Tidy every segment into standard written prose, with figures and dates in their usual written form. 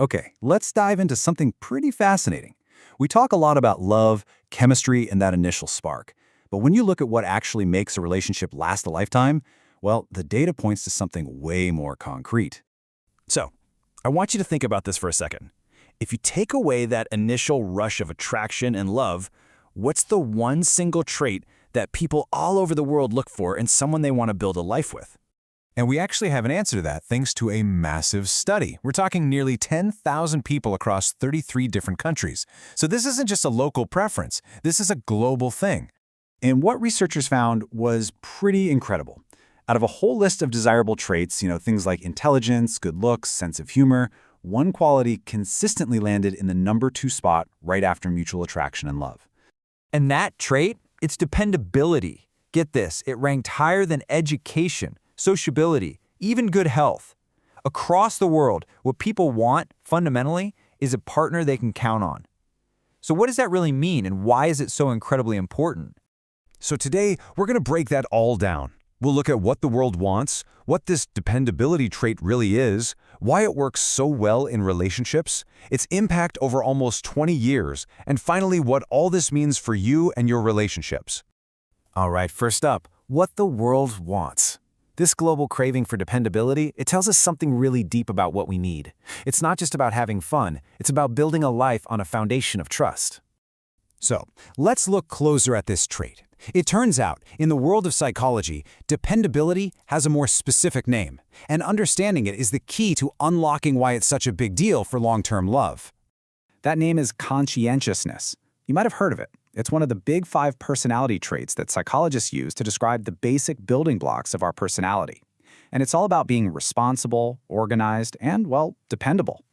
Okay, let's dive into something pretty fascinating. We talk a lot about love, chemistry, and that initial spark. But when you look at what actually makes a relationship last a lifetime, well, the data points to something way more concrete. So, I want you to think about this for a second. If you take away that initial rush of attraction and love, what's the one single trait that people all over the world look for in someone they want to build a life with? And we actually have an answer to that thanks to a massive study. We're talking nearly 10,000 people across 33 different countries. So this isn't just a local preference. This is a global thing. And what researchers found was pretty incredible. Out of a whole list of desirable traits, things like intelligence, good looks, sense of humor, one quality consistently landed in the number 2 spot right after mutual attraction and love. And that trait? It's dependability. Get this, it ranked higher than education, sociability, even good health. Across the world, what people want, fundamentally, is a partner they can count on. So what does that really mean, and why is it so incredibly important? So today, we're going to break that all down. We'll look at what the world wants, what this dependability trait really is, why it works so well in relationships, its impact over almost 20 years, and finally, what all this means for you and your relationships. All right, first up, what the world wants. This global craving for dependability, it tells us something really deep about what we need. It's not just about having fun, it's about building a life on a foundation of trust. So, let's look closer at this trait. It turns out, in the world of psychology, dependability has a more specific name, and understanding it is the key to unlocking why it's such a big deal for long-term love. That name is conscientiousness. You might have heard of it. It's one of the big 5 personality traits that psychologists use to describe the basic building blocks of our personality. And it's all about being responsible, organized, and, well, dependable.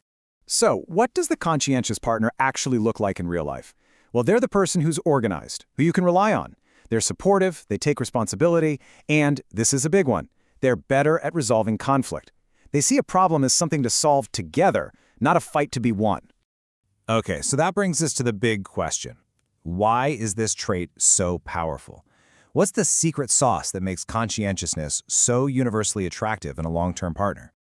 So, what does the conscientious partner actually look like in real life? Well, they're the person who's organized, who you can rely on. They're supportive, they take responsibility, and, this is a big one, they're better at resolving conflict. They see a problem as something to solve together, not a fight to be won. Okay, so that brings us to the big question. Why is this trait so powerful? What's the secret sauce that makes conscientiousness so universally attractive in a long-term partner?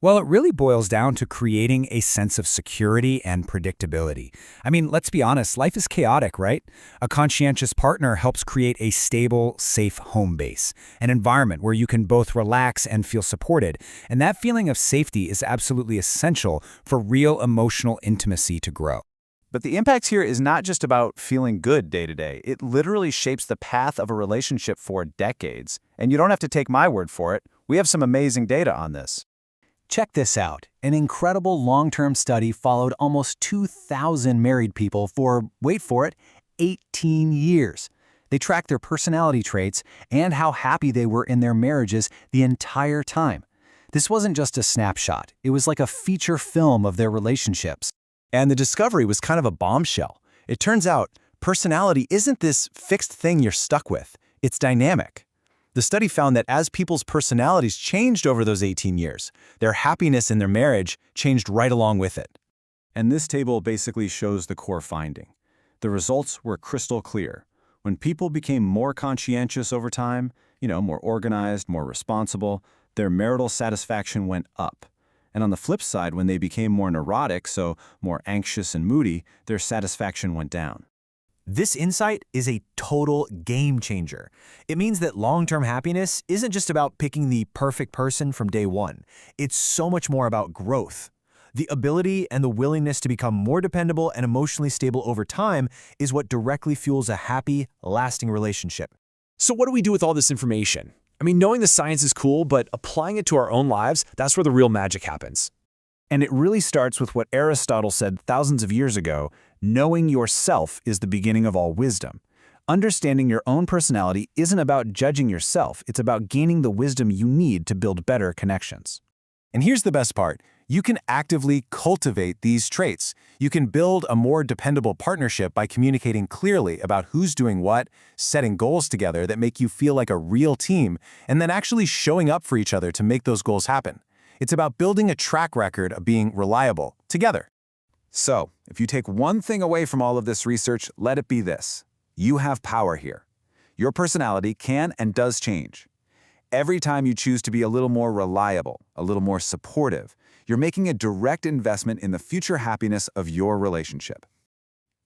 Well, it really boils down to creating a sense of security and predictability. I mean, let's be honest, life is chaotic, right? A conscientious partner helps create a stable, safe home base, an environment where you can both relax and feel supported. And that feeling of safety is absolutely essential for real emotional intimacy to grow. But the impact here is not just about feeling good day to day. It literally shapes the path of a relationship for decades. And you don't have to take my word for it. We have some amazing data on this. Check this out. An incredible long-term study followed almost 2,000 married people for, wait for it, 18 years. They tracked their personality traits and how happy they were in their marriages the entire time. This wasn't just a snapshot. It was like a feature film of their relationships. And the discovery was kind of a bombshell. It turns out, personality isn't this fixed thing you're stuck with. It's dynamic. The study found that as people's personalities changed over those 18 years, their happiness in their marriage changed right along with it. And this table basically shows the core finding. The results were crystal clear. When people became more conscientious over time, more organized, more responsible, their marital satisfaction went up. And on the flip side, when they became more neurotic, so more anxious and moody, their satisfaction went down. This insight is a total game changer. It means that long-term happiness isn't just about picking the perfect person from day one. It's so much more about growth. The ability and the willingness to become more dependable and emotionally stable over time is what directly fuels a happy, lasting relationship. So what do we do with all this information? I mean, knowing the science is cool, but applying it to our own lives, that's where the real magic happens. And it really starts with what Aristotle said thousands of years ago, knowing yourself is the beginning of all wisdom. Understanding your own personality isn't about judging yourself, it's about gaining the wisdom you need to build better connections. And here's the best part. You can actively cultivate these traits. You can build a more dependable partnership by communicating clearly about who's doing what, setting goals together that make you feel like a real team, and then actually showing up for each other to make those goals happen. It's about building a track record of being reliable together. So, if you take one thing away from all of this research, let it be this. You have power here. Your personality can and does change. Every time you choose to be a little more reliable, a little more supportive, You're making a direct investment in the future happiness of your relationship.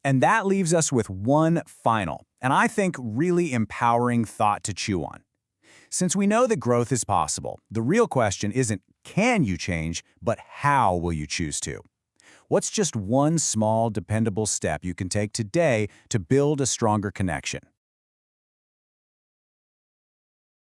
And that leaves us with one final, and I think really empowering thought to chew on. Since we know that growth is possible, the real question isn't can you change, but how will you choose to? What's just one small, dependable step you can take today to build a stronger connection?